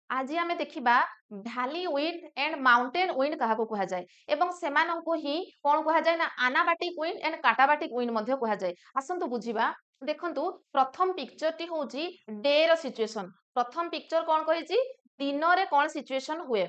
आज आमे देखिबा भैली विंड एंड माउंटेन विंड काहाको कुहा जाय एवं सेमानंको ही कोन कुहा जाय ना आनाबाटिक विंड एंड काटाबाटिक विंड मध्ये कुहा जाय। आसंतु बुझिबा देखंतु प्रथम पिक्चर टी होउची डे रो सिचुएशन। प्रथम पिक्चर कोन कहिची दिन रे कोन सिचुएशन हुए।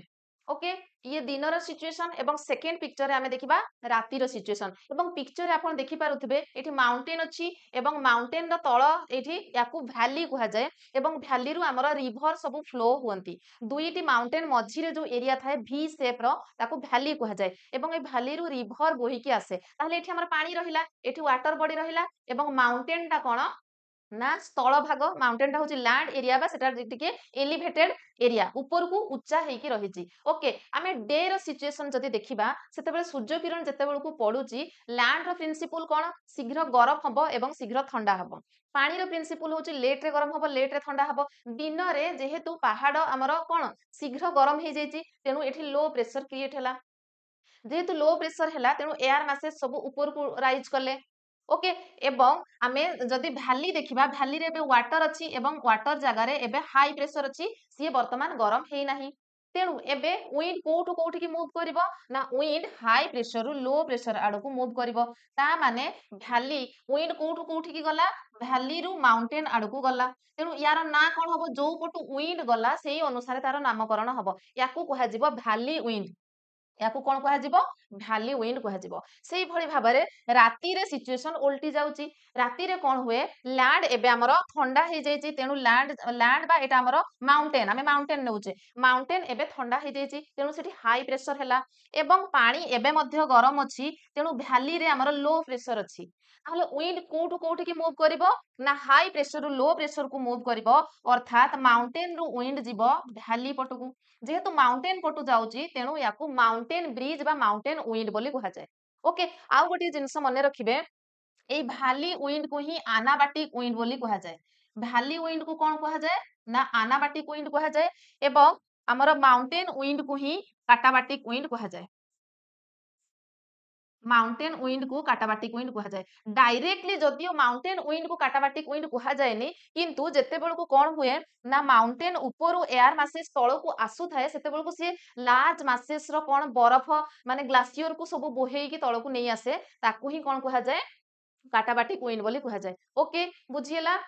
ओके ये दिन रो सिचुएशन एवं सेकेंड पिक्चर रे आमे देखिबा राती रो सिचुएशन एवं पिक्चर रे आपण देखि पारुथिबे एठी माउंटेन अछि एवं माउंटेन रो तळ एठी याकू भैली कुहा जाय एवं भैली रु हमर रिवर सब फ्लो हुअंती। दुईटी माउंटेन मझिरे जो एरिया थाए भी शेप रो ताको भैली कुहा जाय एवं ए भैली रु रिवर बोहिकी आसे ताहले एठी हमर पानी रहिला एठी वाटर बॉडी रहिला एवं माउंटेन टा कोन ना स्थल भाग माउंटेन टा होची लैंड एरिया बा सेटा टिके एलिवेटेड एरिया ऊपर को उच्चा हेकी रहिची। ओके आमे डे रो सिचुएशन जदी देखिबा सेतेबेले सूर्य किरण जेतेबेले को पडुची लैंड रो प्रिंसिपल कोन शीघ्र गरम हबो एवं शीघ्र ठंडा हबो। पानी रो प्रिंसिपल होची लेट रे गरम हबो लेट रे ठंडा हबो। दिन रे जेहेतु पहाड़ हमर कोन शीघ्र गरम हे जाईची तेनु एठी लो प्रेशर क्रिएट होला। जेहेतु लो प्रेशर हैला तेणु एयर मैसेज सब ऊपर को राइज कले। ओके एवं आमे जदि भैली देखिबा भैली रे एबे वाटर अछि एवं वाटर जगह रे एबे हाई प्रेशर अछि सी वर्तमान गरम हे नाही। तेणु एबे विंड कोठु कोठी की मूव करिवो ना विंड हाई प्रेशर रु लो प्रेशर आडो को मूव करिवो। ता माने भैली विंड कोठु कोठी की गला भैली रु माउंटेन आडो को गला। तेणु यार ना कोन हबो जो पटु विंड गला सेही अनुसार तार नामकरण हबो याकू कुहा जिवो भैली विंड। याकू कोन कुहा जिवो भैली विंड कुहा जिवो। सेही भली भाबरे राती रे सिचुएशन उल्टी जाउची। राती रे कोन हुए लैंड एबे हमरो ठंडा हे जाईची तेणु लैंड लैंड बा एटा हमरो माउंटेन आमे माउंटेन नेउचे माउंटेन एबे ठंडा हे जाईची तेणु सेठी हाई प्रेशर हैला एवं पानी एबे मध्य गरम अछि तेणु भैली रे हमरो लो प्रेशर अछि। ताहले विंड कोठु कोठी की मूव करिवो ना हाई प्रेशर रु लो प्रेशर को मूव करिवो अर्थात माउंटेन रु विंड जिवो भैली पटकू। जेहेतु माउंटेन पटु जाउची तेणु याकू माउंटेन ब्रिज बा माउंटेन विंड बोली कुहा जाय। ओके आउ गोटे जिंस मने रखिबे एई भैली विंड को ही आनाबाटिक विंड बोली कुहा जाय। भैली विंड को कोन कुहा जाय ना आनाबाटिक विंड कुहा जाय एवं हमर माउंटेन विंड को ही काटाबाटिक विंड कुहा जाय। माउंटेन विंड को काटाबाटिक विंड कुहा जाय। डायरेक्टली जदियो माउंटेन विंड को काटाबाटिक विंड कुहा जायनी किंतु जेते बेल को कोन हुए ना माउंटेन ऊपर एयर मासेस तळ को आसु थाए सेते बेल को से लार्ज मासेस रो कोन बरफ माने ग्लासियर को सब बोहेई की तळ को नै आसे ताकू ही कोन कुहा जाय काटाबाटिक विंड बोली कुहा जाय। ओके बुझियला।